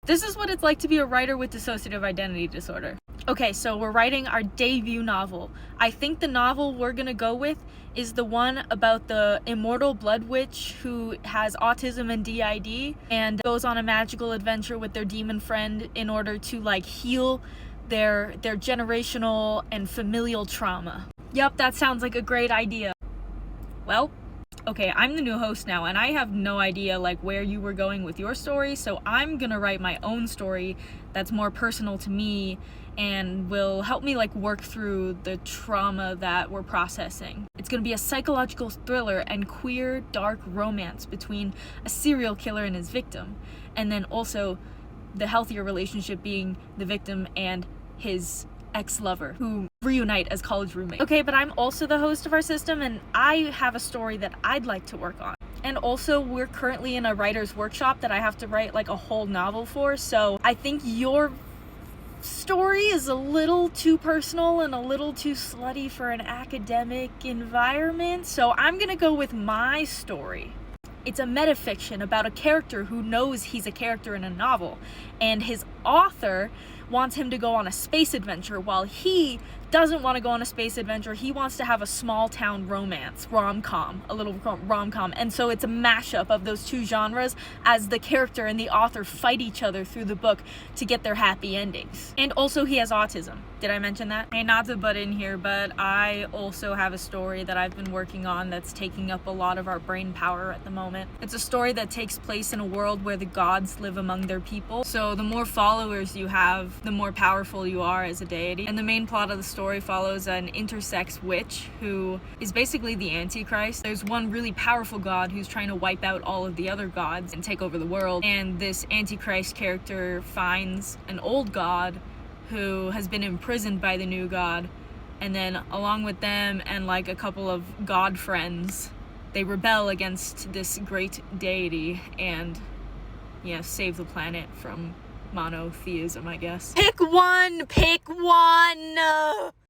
This is what it's like to be a writer with dissociative identity disorder. Okay, so we're writing our debut novel. I think the novel we're gonna go with is the one about the immortal blood witch who has autism and DID and goes on a magical adventure with their demon friend in order to like heal their generational and familial trauma. Yep, that sounds like a great idea. Well, okay, I'm the new host now, and I have no idea like where you were going with your story, so I'm gonna write my own story that's more personal to me and will help me like work through the trauma that we're processing. It's gonna be a psychological thriller and queer, dark romance between a serial killer and his victim, and then also the healthier relationship being the victim and his ex-lover who reunite as college roommates. Okay, but I'm also the host of our system and I have a story that I'd like to work on. And also we're currently in a writer's workshop that I have to write like a whole novel for, so I think your story is a little too personal and a little too slutty for an academic environment, so I'm gonna go with my story. It's a metafiction about a character who knows he's a character in a novel, and his author wants him to go on a space adventure while he doesn't want to go on a space adventure. He wants to have a small town romance, rom-com, a little rom-com. And so it's a mashup of those two genres as the character and the author fight each other through the book to get their happy endings. And also he has autism. Did I mention that? And not to butt in here, but I also have a story that I've been working on that's taking up a lot of our brain power at the moment. It's a story that takes place in a world where the gods live among their people. So the more followers you have, the more powerful you are as a deity. And the main plot of the story follows an intersex witch who is basically the Antichrist. There's one really powerful god who's trying to wipe out all of the other gods and take over the world. And this Antichrist character finds an old god who has been imprisoned by the new god. And then along with them and like a couple of god friends, they rebel against this great deity and save the planet from monotheism, I guess. Pick one!